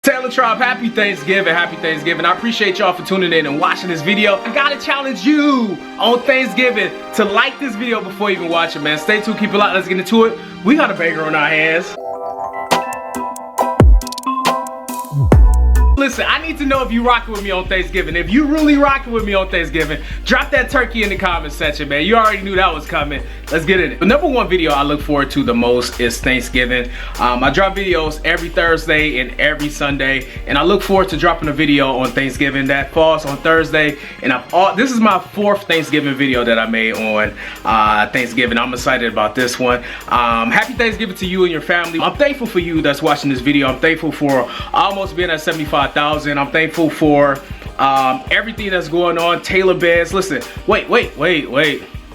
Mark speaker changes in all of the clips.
Speaker 1: Tailor Tribe, happy Thanksgiving, happy Thanksgiving. I appreciate y'all for tuning in and watching this video. I gotta challenge you on Thanksgiving to like this video before you even watch it, man. Stay tuned, keep it locked, let's get into it. We got a banger on our hands. Listen, I need to know if you rocking with me on Thanksgiving. If you really rocking with me on Thanksgiving, drop that turkey in the comment section, man. You already knew that was coming. Let's get in it. The number one video I look forward to the most is Thanksgiving. I drop videos every Thursday and every Sunday, and I look forward to dropping a video on Thanksgiving that falls on Thursday. And this is my fourth Thanksgiving video that I made on Thanksgiving. I'm excited about this one. Happy Thanksgiving to you and your family. I'm thankful for you that's watching this video. I'm thankful for almost being at 75,000. I'm thankful for everything that's going on. TAILOREDBANDS. Listen, wait.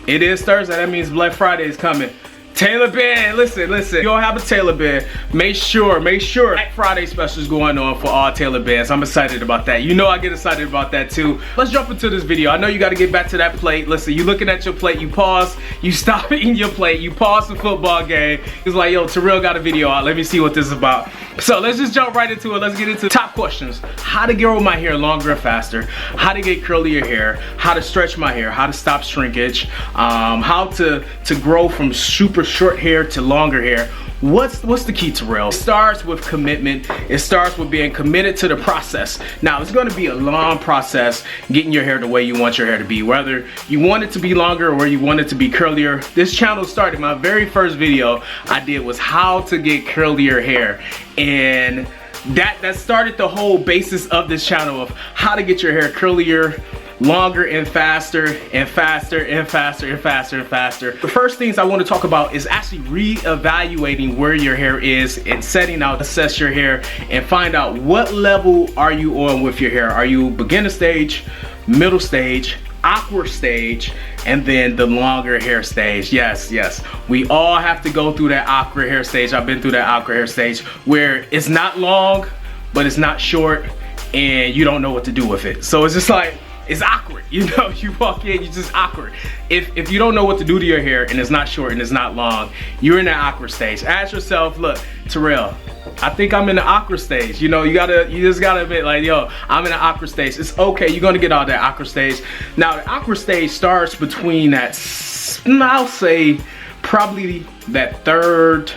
Speaker 1: It is Thursday. That means Black Friday is coming. TAILOREDBAND, listen. You don't have a TAILOREDBAND. Make sure Black Friday special is going on for all TAILOREDBANDs. I'm excited about that. You know I get excited about that too. Let's jump into this video. I know you got to get back to that plate. Listen, you looking at your plate, you pause, you stop eating your plate, you pause the football game. It's like, yo, Terrell got a video out. Let me see what this is about. So let's just jump right into it. Let's get into top questions. How to grow my hair longer and faster, how to get curlier hair, how to stretch my hair, how to stop shrinkage, how to grow from super short hair to longer hair. What's the key, Terrell? It starts with commitment. It starts with being committed to the process. Now, it's going to be a long process getting your hair the way you want your hair to be, whether you want it to be longer or you want it to be curlier. This channel started, my very first video I did was how to get curlier hair, and that started the whole basis of this channel of how to get your hair curlier, longer and faster and faster and faster and faster and faster. The first things I want to talk about is actually re-evaluating where your hair is and setting out, assess your hair and find out what level are you on with your hair. Are you beginner stage, middle stage, awkward stage, and then the longer hair stage? Yes, we all have to go through that awkward hair stage. I've been through that awkward hair stage where it's not long but it's not short and you don't know what to do with it. So it's just like, it's awkward, you know. You walk in, you're just awkward. If you don't know what to do to your hair and it's not short and it's not long, you're in that awkward stage. Ask yourself, look, Terrell, I think I'm in the awkward stage. You know, you just gotta admit, like, yo, I'm in the awkward stage. It's okay, you're gonna get out of that awkward stage. Now, the awkward stage starts between that, I'll say, probably that 3rd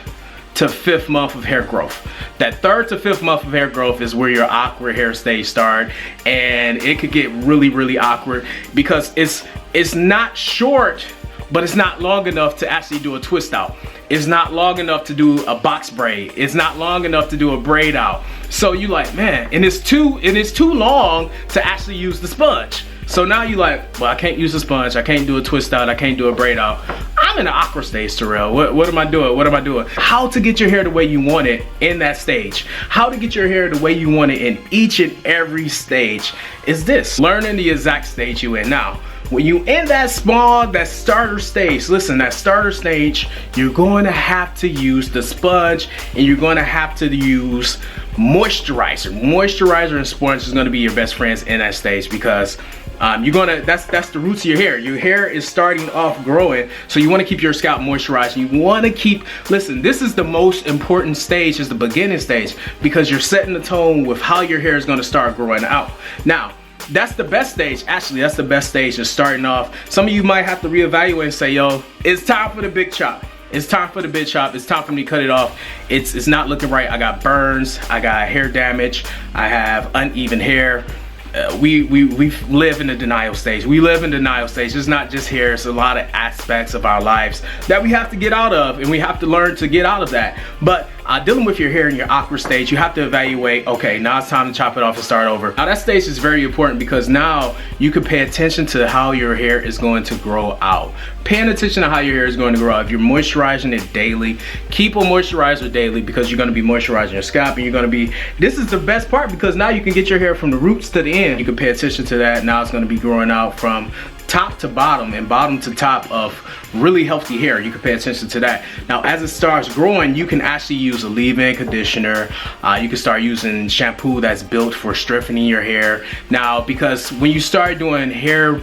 Speaker 1: to 5th month of hair growth. That 3rd to 5th month of hair growth is where your awkward hair stage starts, and it could get really awkward because it's not short, but it's not long enough to actually do a twist out. It's not long enough to do a box braid. It's not long enough to do a braid out. So you like, man, and it's too long to actually use the sponge. So now you like, well, I can't use the sponge, I can't do a twist out, I can't do a braid out. I'm in an awkward stage, Terrell. What am I doing? How to get your hair the way you want it in that stage. How to get your hair the way you want it in each and every stage is this. Learning the exact stage you in. Now, when you in that starter stage, listen, that starter stage, you're going to have to use the sponge and you're going to have to use moisturizer. Moisturizer and sponge is going to be your best friends in that stage because that's the roots of your hair. Your hair is starting off growing, so you want to keep your scalp moisturized. You want to keep, listen, this is the most important stage, is the beginning stage, because you're setting the tone with how your hair is going to start growing out. Now, that's the best stage. Actually, that's the best stage, is starting off. Some of you might have to reevaluate and say, yo, it's time for the big chop. It's time for the big chop. It's time for me to cut it off. It's not looking right. I got burns, I got hair damage, I have uneven hair. We live in the denial stage. We live in denial stage. It's not just hair, it's a lot of aspects of our lives that we have to get out of, and we have to learn to get out of that. But dealing with your hair in your awkward stage, you have to evaluate, okay, now it's time to chop it off and start over. Now that stage is very important because now you can pay attention to how your hair is going to grow out. Paying attention to how your hair is going to grow out. If you're moisturizing it daily, keep a moisturizer daily because you're going to be moisturizing your scalp, and you're going to be, this is the best part because now you can get your hair from the roots to the end. You can pay attention to that. Now it's going to be growing out from top to bottom and bottom to top of really healthy hair. You can pay attention to that. Now as it starts growing, you can actually use a leave-in conditioner. You can start using shampoo that's built for strengthening your hair. Now because when you start doing hair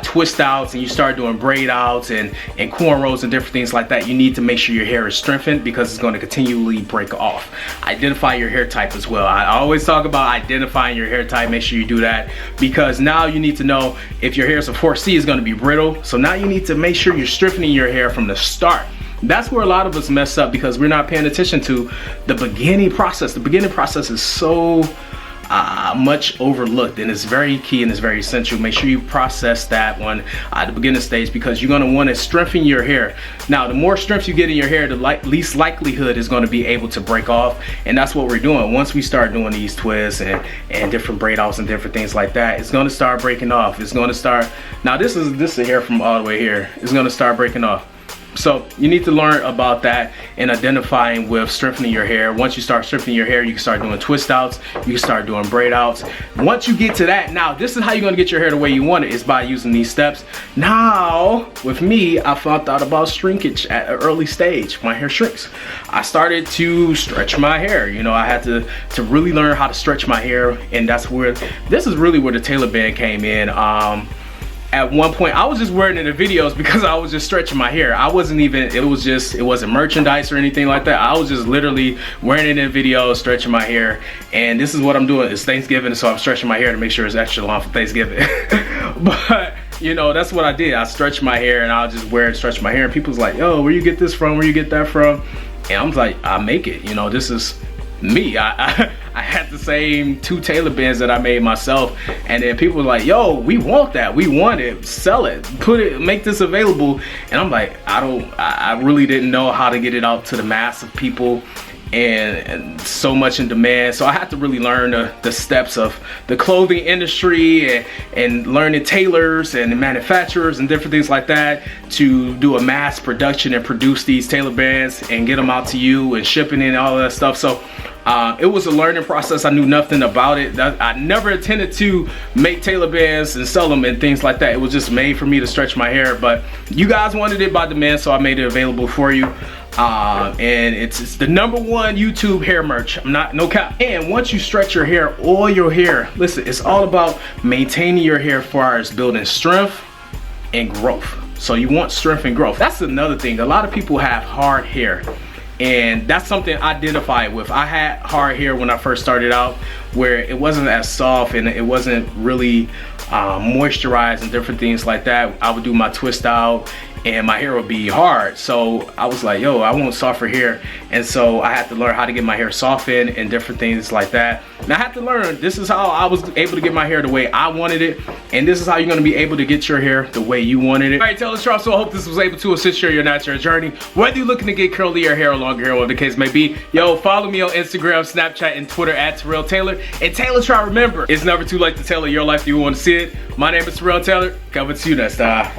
Speaker 1: twist outs and you start doing braid outs and cornrows and different things like that, you need to make sure your hair is strengthened because it's going to continually break off. Identify your hair type as well. I always talk about identifying your hair type. Make sure you do that because now you need to know if your hair is a 4C, is going to be brittle. So now you need to make sure you're strengthening your hair from the start. That's where a lot of us mess up because we're not paying attention to the beginning process. The beginning process is so much overlooked, and it's very key and it's very essential. Make sure you process that one at the beginning stage because you're going to want to strengthen your hair. Now the more strength you get in your hair, the least likelihood is going to be able to break off, and that's what we're doing. Once we start doing these twists and different braid outs and different things like that, it's going to start breaking off. It's going to start, now this is the hair from all the way here. It's going to start breaking off. So you need to learn about that and identifying with strengthening your hair. Once you start strengthening your hair, you can start doing twist outs, you can start doing braid outs. Once you get to that, now this is how you're gonna get your hair the way you want it, is by using these steps. Now, with me, I found out about shrinkage at an early stage. My hair shrinks. I started to stretch my hair. You know, I had to really learn how to stretch my hair, and that's where, this is really where the Tailor band came in. At one point I was just wearing it in the videos because I was just stretching my hair. I wasn't even, it wasn't merchandise or anything like that. I was just literally wearing it in videos, stretching my hair. And this is what I'm doing. It's Thanksgiving, so I'm stretching my hair to make sure it's extra long for Thanksgiving. But you know, that's what I did. I stretched my hair and I'll just wear it, stretch my hair, and people's like, yo, where you get this from? Where you get that from? And I'm like, I make it. You know, this is me. I had the same 2 Tailor bands that I made myself, and then people were like, yo, we want that, we want it, sell it, put it, make this available. And I'm like, I really didn't know how to get it out to the mass of people, and so much in demand. So I had to really learn the steps of the clothing industry and learning tailors and manufacturers and different things like that to do a mass production and produce these Tailor bands and get them out to you and shipping and all that stuff. So it was a learning process. I knew nothing about it. I never intended to make Tailor bands and sell them and things like that. It was just made for me to stretch my hair, but you guys wanted it by demand, so I made it available for you. And it's the #1 YouTube hair merch. I'm not, no cap. And once you stretch your hair, all your hair, listen, it's all about maintaining your hair as far as building strength and growth. So you want strength and growth. That's another thing. A lot of people have hard hair, and that's something I identified with. I had hard hair when I first started out, where it wasn't as soft and it wasn't really moisturized and different things like that. I would do my twist out and my hair would be hard. So I was like, yo, I want softer hair. And so I had to learn how to get my hair softened and different things like that. And I had to learn, this is how I was able to get my hair the way I wanted it. And this is how you're gonna be able to get your hair the way you wanted it. All right, Tailor Shop, so I hope this was able to assist you in your natural journey. Whether you're looking to get curlier hair or longer hair, whatever the case may be, yo, follow me on Instagram, Snapchat, and Twitter at TerrellTailored. And Tailor Shop, remember, it's never too late to tailor your life if you want to see it. My name is TerrellTailored. Coming to you next time.